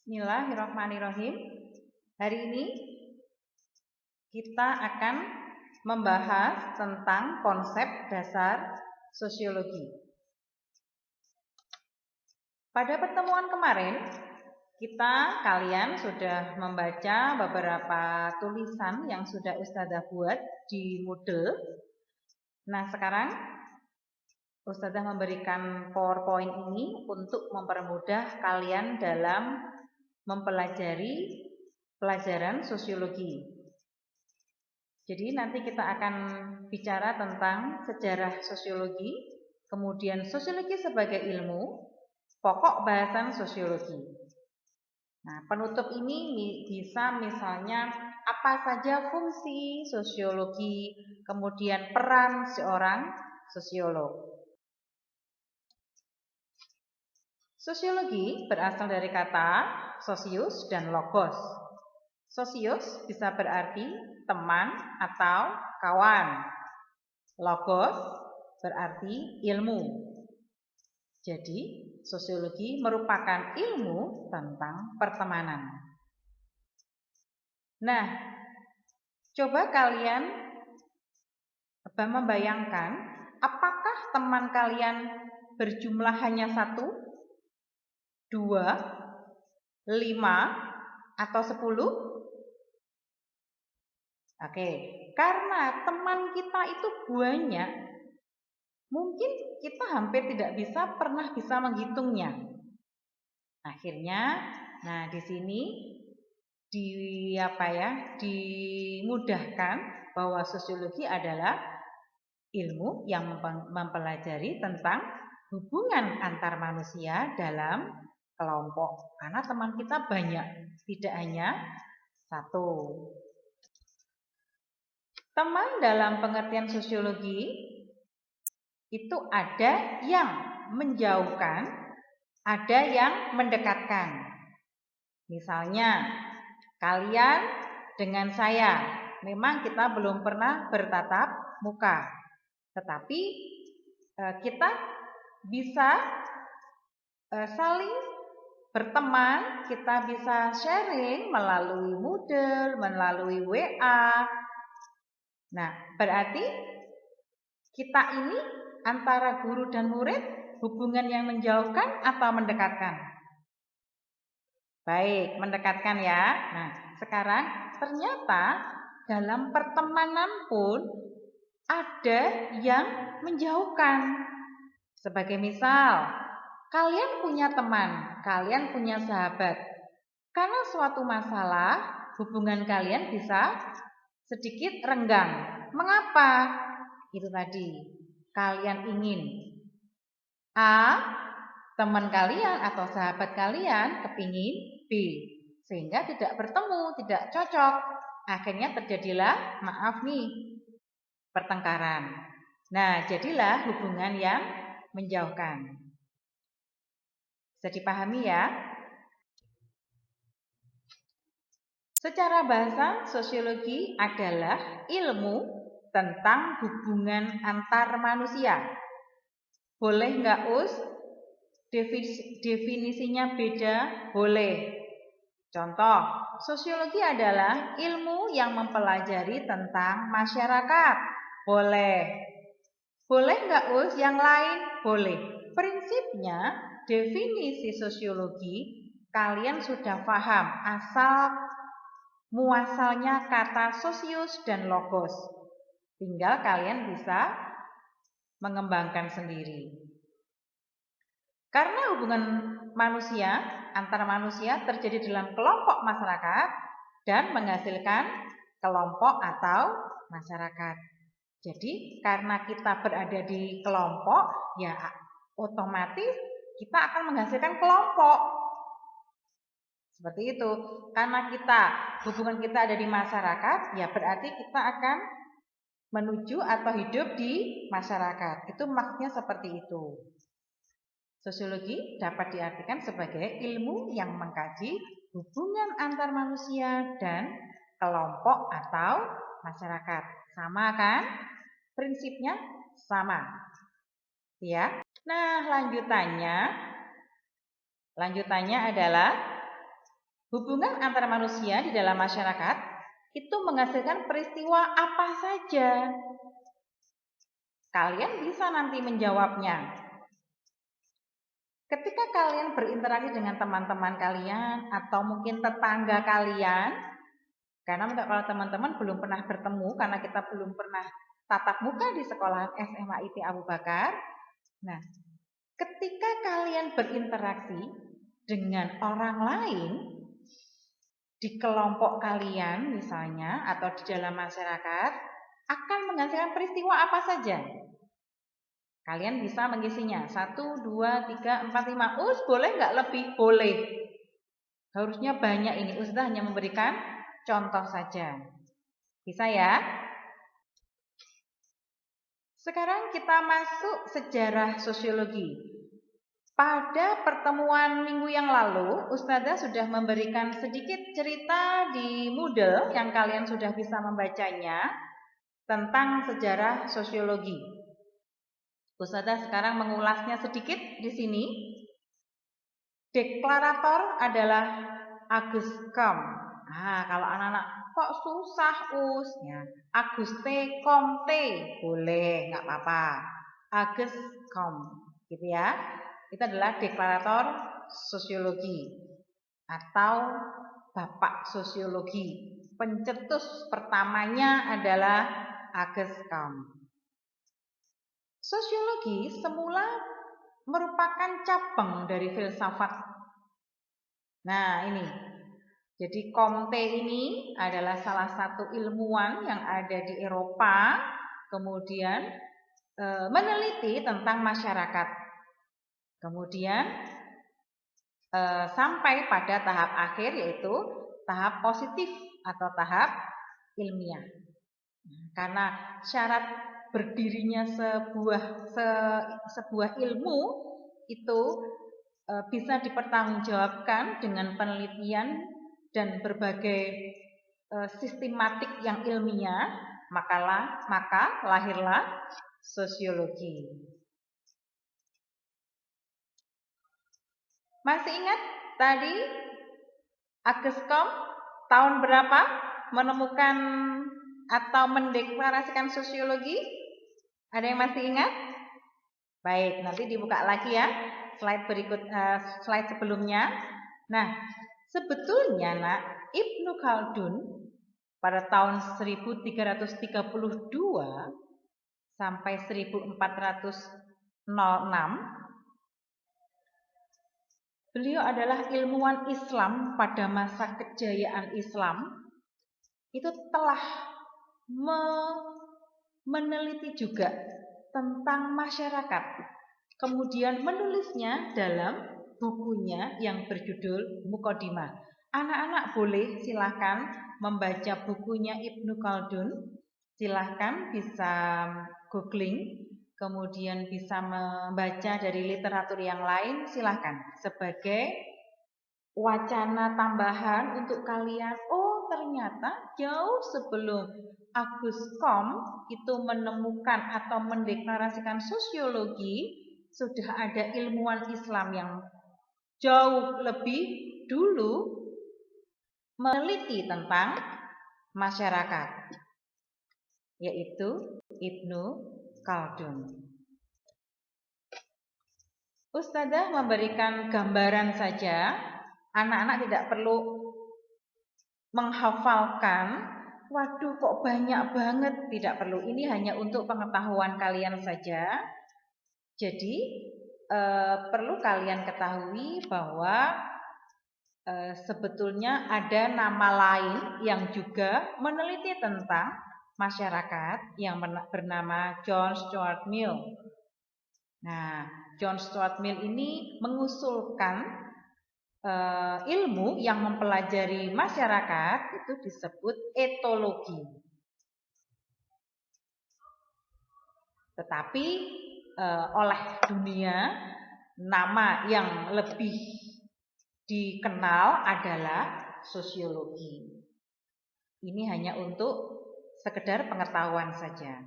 Bismillahirrahmanirrahim. Hari ini kita akan membahas tentang konsep dasar sosiologi. Pada pertemuan kemarin, kalian sudah membaca beberapa tulisan yang sudah Ustazah buat di Moodle. Nah, sekarang Ustazah memberikan PowerPoint ini untuk mempermudah kalian dalam mempelajari pelajaran sosiologi. Jadi nanti kita akan bicara tentang sejarah sosiologi, kemudian sosiologi sebagai ilmu, pokok bahasan sosiologi. Nah, penutup ini bisa misalnya apa saja fungsi sosiologi, kemudian peran seorang sosiolog. Sosiologi berasal dari kata sosius dan logos. Sosius bisa berarti teman atau kawan. Logos berarti ilmu. Jadi, sosiologi merupakan ilmu tentang pertemanan. Nah, coba kalian membayangkan, apakah teman kalian berjumlah hanya 1, 2, 5, atau 10? Oke, karena teman kita itu banyak, mungkin kita hampir tidak pernah bisa menghitungnya. Akhirnya, nah di sini dimudahkan bahwa sosiologi adalah ilmu yang mempelajari tentang hubungan antar manusia dalam kelompok. Karena teman kita banyak, tidak hanya 1. Teman dalam pengertian sosiologi itu ada yang menjauhkan, ada yang mendekatkan. Misalnya, kalian dengan saya, memang kita belum pernah bertatap muka, tetapi kita bisa saling berteman, kita bisa sharing melalui Moodle, melalui WA. Nah, berarti kita ini antara guru dan murid hubungan yang menjauhkan atau mendekatkan? Baik, mendekatkan ya. Nah, sekarang ternyata dalam pertemanan pun ada yang menjauhkan. Sebagai misal, kalian punya teman, kalian punya sahabat. Karena suatu masalah, hubungan kalian bisa sedikit renggang. Mengapa? Itu tadi, kalian ingin A, teman kalian atau sahabat kalian kepingin B, sehingga tidak bertemu, tidak cocok. Akhirnya terjadilah, maaf nih, pertengkaran. Nah, jadilah hubungan yang menjauhkan. Bisa dipahami ya? Secara bahasa, sosiologi adalah ilmu tentang hubungan antar manusia. Boleh nggak Us? Definisinya beda? Boleh. Contoh, sosiologi adalah ilmu yang mempelajari tentang masyarakat. Boleh. Boleh nggak Us? Yang lain? Boleh. Prinsipnya, definisi sosiologi kalian sudah paham asal muasalnya kata sosius dan logos. Tinggal kalian bisa mengembangkan sendiri. Karena hubungan manusia antar manusia terjadi dalam kelompok masyarakat dan menghasilkan kelompok atau masyarakat. Jadi karena kita berada di kelompok, ya otomatis kita akan menghasilkan kelompok. Seperti itu. Karena hubungan kita ada di masyarakat, ya berarti kita akan menuju atau hidup di masyarakat. Itu maksudnya seperti itu. Sosiologi dapat diartikan sebagai ilmu yang mengkaji hubungan antar manusia dan kelompok atau masyarakat. Sama kan? Prinsipnya sama. Ya. Nah, lanjutannya adalah Hubungan antara manusia di dalam masyarakat itu menghasilkan peristiwa apa saja? Kalian bisa nanti menjawabnya. Ketika kalian berinteraksi dengan teman-teman kalian atau mungkin tetangga kalian, karena kalau teman-teman belum pernah bertemu karena kita belum pernah tatap muka di sekolahan SMA IT Abu Bakar. Nah, ketika kalian berinteraksi dengan orang lain di kelompok kalian misalnya atau di dalam masyarakat akan menghasilkan peristiwa apa saja? Kalian bisa mengisinya 1, 2, 3, 4, 5. Boleh nggak lebih? Boleh. Harusnya banyak ini. Ustazah hanya memberikan contoh saja. Bisa ya? Sekarang kita masuk sejarah sosiologi. Pada pertemuan minggu yang lalu, Ustazah sudah memberikan sedikit cerita di Moodle yang kalian sudah bisa membacanya tentang sejarah sosiologi. Ustazah sekarang mengulasnya sedikit di sini. Deklarator adalah Auguste Comte. Nah, kalau anak-anak kok susah ya. Auguste Comte boleh, nggak apa-apa. Auguste Comte, gitu ya. Itu adalah deklarator sosiologi atau bapak sosiologi. Pencetus pertamanya adalah Auguste Comte. Sosiologi semula merupakan cabang dari filsafat. Nah, ini. Jadi Comte ini adalah salah satu ilmuwan yang ada di Eropa, kemudian meneliti tentang masyarakat. Kemudian sampai pada tahap akhir yaitu tahap positif atau tahap ilmiah. Karena syarat berdirinya sebuah ilmu itu bisa dipertanggungjawabkan dengan penelitian dan berbagai sistematik yang ilmiah, maka lahirlah sosiologi. Masih ingat tadi Auguste Comte tahun berapa menemukan atau mendeklarasikan sosiologi? Ada yang masih ingat? Baik, nanti dibuka lagi ya slide sebelumnya. Nah, sebetulnya Ibnu Khaldun pada tahun 1332 sampai 1406 beliau adalah ilmuwan Islam pada masa kejayaan Islam. Itu telah meneliti juga tentang masyarakat. Kemudian menulisnya dalam bukunya yang berjudul Muqaddimah. Anak-anak boleh silahkan membaca bukunya Ibnu Khaldun. Silahkan bisa googling, kemudian bisa membaca dari literatur yang lain, silahkan. Sebagai wacana tambahan untuk kalian, ternyata jauh sebelum Auguste Comte itu menemukan atau mendeklarasikan sosiologi, sudah ada ilmuwan Islam yang jauh lebih dulu meneliti tentang masyarakat, yaitu Ibnu Khaldun. Ustazah memberikan gambaran saja, anak-anak tidak perlu menghafalkan, waduh kok banyak banget, tidak perlu. Ini hanya untuk pengetahuan kalian saja. Jadi perlu kalian ketahui bahwa sebetulnya ada nama lain yang juga meneliti tentang masyarakat yang bernama John Stuart Mill. Nah, John Stuart Mill ini mengusulkan ilmu yang mempelajari masyarakat itu disebut etologi. Tetapi oleh dunia nama yang lebih dikenal adalah sosiologi. Ini hanya untuk sekedar pengetahuan saja.